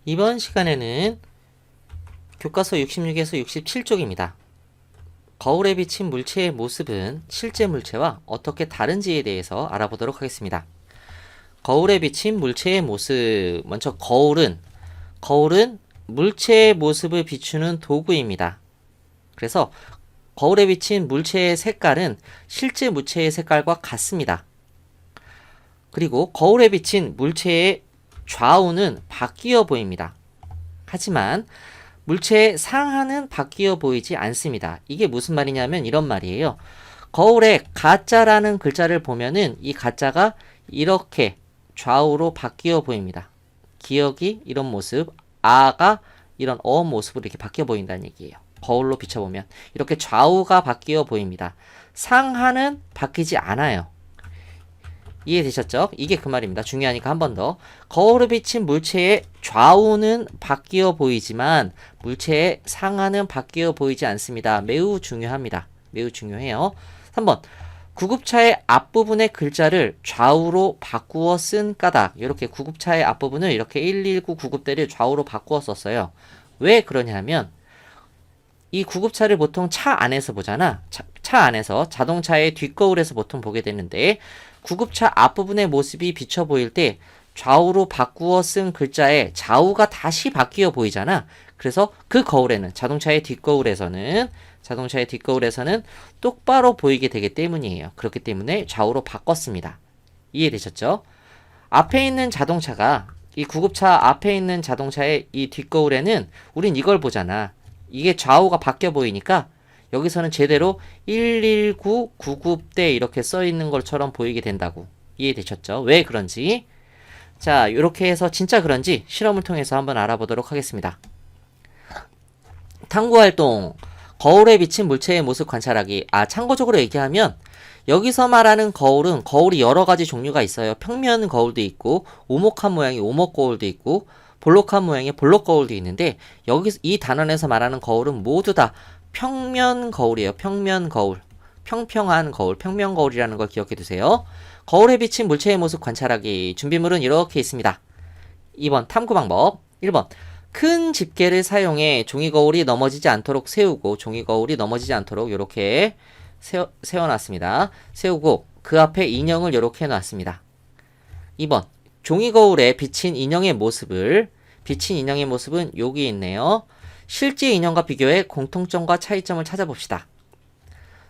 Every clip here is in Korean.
이번 시간에는 교과서 66에서 67쪽입니다. 거울에 비친 물체의 모습은 실제 물체와 어떻게 다른지에 대해서 알아보도록 하겠습니다. 거울에 비친 물체의 모습. 먼저 거울은 물체의 모습을 비추는 도구입니다. 그래서 거울에 비친 물체의 색깔은 실제 물체의 색깔과 같습니다. 그리고 거울에 비친 물체의 좌우는 바뀌어 보입니다. 하지만 물체의 상하는 바뀌어 보이지 않습니다. 이게 무슨 말이냐면 이런 말이에요. 거울에 가짜라는 글자를 보면은 이 가짜가 이렇게 좌우로 바뀌어 보입니다. 기억이 이런 모습, 아가 이런 모습으로 이렇게 바뀌어 보인다는 얘기예요. 거울로 비춰보면 이렇게 좌우가 바뀌어 보입니다. 상하는 바뀌지 않아요. 이해되셨죠? 이게 그 말입니다. 중요하니까 한 번 더. 거울에 비친 물체의 좌우는 바뀌어 보이지만 물체의 상하는 바뀌어 보이지 않습니다. 매우 중요합니다. 매우 중요해요. 3번. 구급차의 앞부분의 글자를 좌우로 바꾸어 쓴 까닭. 이렇게 구급차의 앞부분을 이렇게 119 구급대를 좌우로 바꾸어 썼어요. 왜 그러냐면 이 구급차를 보통 차 안에서 보잖아. 차 안에서 자동차의 뒷거울에서 보통 보게 되는데 구급차 앞부분의 모습이 비쳐 보일 때 좌우로 바꾸어 쓴 글자에 좌우가 다시 바뀌어 보이잖아. 그래서 그 거울에는 자동차의 뒷거울에서는 똑바로 보이게 되기 때문이에요. 그렇기 때문에 좌우로 바꿨습니다. 이해되셨죠? 앞에 있는 자동차가 이 구급차 앞에 있는 자동차의 이 뒷거울에는 우린 이걸 보잖아. 이게 좌우가 바뀌어 보이니까 여기서는 제대로 119 구급대 이렇게 써 있는 것처럼 보이게 된다고. 이해되셨죠? 왜 그런지. 자, 이렇게 해서 진짜 그런지 실험을 통해서 한번 알아보도록 하겠습니다. 탐구활동. 거울에 비친 물체의 모습 관찰하기. 참고적으로 얘기하면 여기서 말하는 거울은 거울이 여러 가지 종류가 있어요. 평면 거울도 있고 오목한 모양의 오목 거울도 있고 볼록한 모양의 볼록 거울도 있는데 여기서 이 단원에서 말하는 거울은 모두 다 평면 거울이에요. 평면 거울. 평평한 거울. 평면 거울이라는 걸 기억해 두세요. 거울에 비친 물체의 모습 관찰하기. 준비물은 이렇게 있습니다. 2번 탐구 방법. 1번 큰 집게를 사용해 종이 거울이 넘어지지 않도록 세우고 종이 거울이 넘어지지 않도록 이렇게 세워놨습니다. 세우고 그 앞에 인형을 이렇게 해놨습니다. 2번 종이 거울에 비친 인형의 모습은 여기 있네요. 실제 인형과 비교해 공통점과 차이점을 찾아봅시다.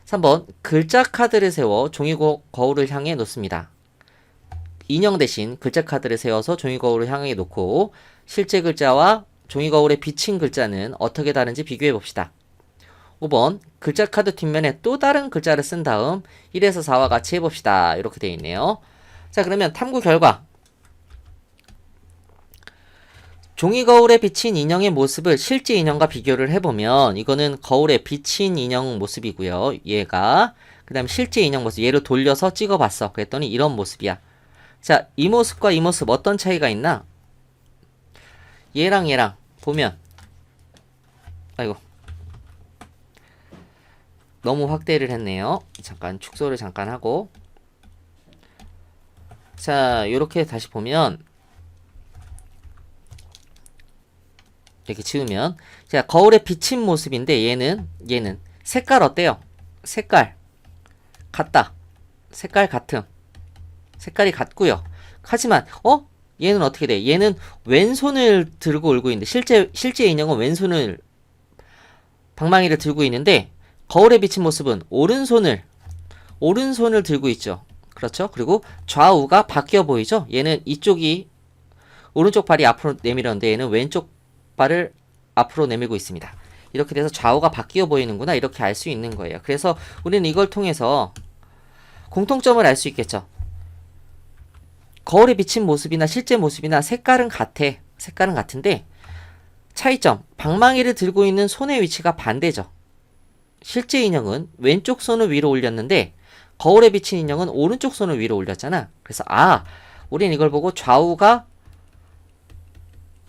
3번 글자 카드를 세워 종이 거울을 향해 놓습니다. 인형 대신 글자 카드를 세워서 종이 거울을 향해 놓고 실제 글자와 종이 거울에 비친 글자는 어떻게 다른지 비교해 봅시다. 5번 글자 카드 뒷면에 또 다른 글자를 쓴 다음 1에서 4와 같이 해봅시다. 이렇게 되어 있네요. 자, 그러면 탐구 결과. 종이 거울에 비친 인형의 모습을 실제 인형과 비교를 해보면 이거는 거울에 비친 인형 모습이고요. 얘가 그 다음에 실제 인형 모습 얘를 돌려서 찍어봤어. 그랬더니 이런 모습이야. 자, 이 모습과 이 모습 어떤 차이가 있나? 얘랑 보면 아이고 너무 확대를 했네요. 잠깐 축소를 잠깐 하고 자, 요렇게 다시 보면 이렇게 지우면 자, 거울에 비친 모습인데 얘는 색깔 어때요? 색깔 같다. 색깔 같음. 색깔이 같고요. 하지만 얘는 어떻게 돼? 얘는 왼손을 들고 울고 있는데 실제 인형은 왼손을 방망이를 들고 있는데 거울에 비친 모습은 오른손을 들고 있죠. 그렇죠? 그리고 좌우가 바뀌어 보이죠? 얘는 이쪽이 오른쪽 발이 앞으로 내밀었는데 얘는 왼쪽 발을 앞으로 내밀고 있습니다. 이렇게 돼서 좌우가 바뀌어 보이는구나 이렇게 알 수 있는 거예요. 그래서 우리는 이걸 통해서 공통점을 알 수 있겠죠. 거울에 비친 모습이나 실제 모습이나 색깔은 같은데 차이점, 방망이를 들고 있는 손의 위치가 반대죠. 실제 인형은 왼쪽 손을 위로 올렸는데 거울에 비친 인형은 오른쪽 손을 위로 올렸잖아. 그래서 우린 이걸 보고 좌우가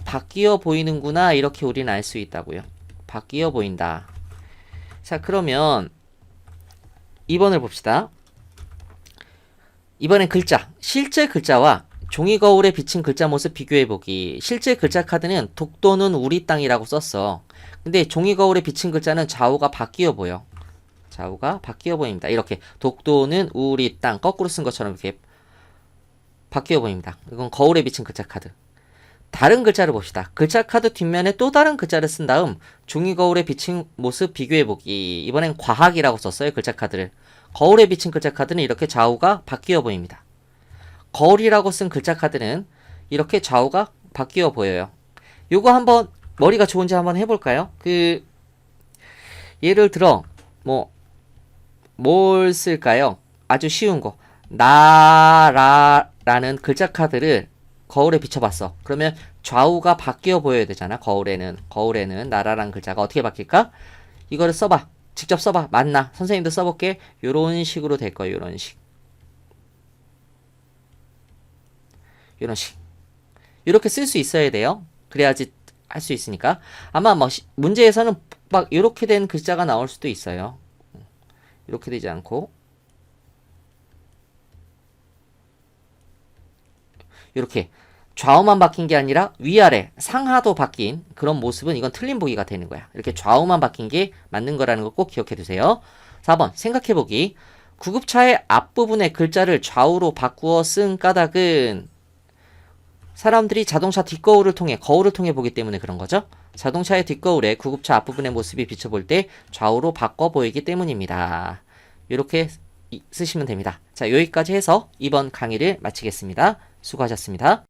바뀌어 보이는구나 이렇게 우리는 알 수 있다고요. 바뀌어 보인다. 자, 그러면 2번을 봅시다. 이번엔 글자. 실제 글자와 종이 거울에 비친 글자 모습 비교해보기. 실제 글자 카드는 독도는 우리 땅이라고 썼어. 근데 종이 거울에 비친 글자는 좌우가 바뀌어 보여. 좌우가 바뀌어 보입니다. 이렇게 독도는 우리 땅 거꾸로 쓴 것처럼 이렇게 바뀌어 보입니다. 이건 거울에 비친 글자 카드. 다른 글자를 봅시다. 글자 카드 뒷면에 또 다른 글자를 쓴 다음 종이 거울에 비친 모습 비교해보기. 이번엔 과학이라고 썼어요. 글자 카드를. 거울에 비친 글자 카드는 이렇게 좌우가 바뀌어 보입니다. 거울이라고 쓴 글자 카드는 이렇게 좌우가 바뀌어 보여요. 요거 한번 머리가 좋은지 한번 해볼까요? 예를 들어 뭘 쓸까요? 아주 쉬운 거. 나라라는 글자 카드를 거울에 비춰봤어. 그러면 좌우가 바뀌어 보여야 되잖아. 거울에는 나라라는 글자가 어떻게 바뀔까? 이거를 써봐. 직접 써봐. 맞나? 선생님도 써볼게. 요런 식으로 될 거예요. 요런 식. 요런 식. 이렇게 쓸 수 있어야 돼요. 그래야지 할 수 있으니까. 아마 문제에서는 막 이렇게 된 글자가 나올 수도 있어요. 이렇게 되지 않고 이렇게 좌우만 바뀐 게 아니라 위아래 상하도 바뀐 그런 모습은 이건 틀린 보기가 되는 거야. 이렇게 좌우만 바뀐 게 맞는 거라는 거 꼭 기억해 두세요. 4번 생각해보기. 구급차의 앞부분의 글자를 좌우로 바꾸어 쓴 까닭은 사람들이 자동차 뒷거울을 통해 거울을 통해 보기 때문에 그런 거죠. 자동차의 뒷거울에 구급차 앞부분의 모습이 비춰볼 때 좌우로 바꿔 보이기 때문입니다. 이렇게 쓰시면 됩니다. 자, 여기까지 해서 이번 강의를 마치겠습니다. 수고하셨습니다.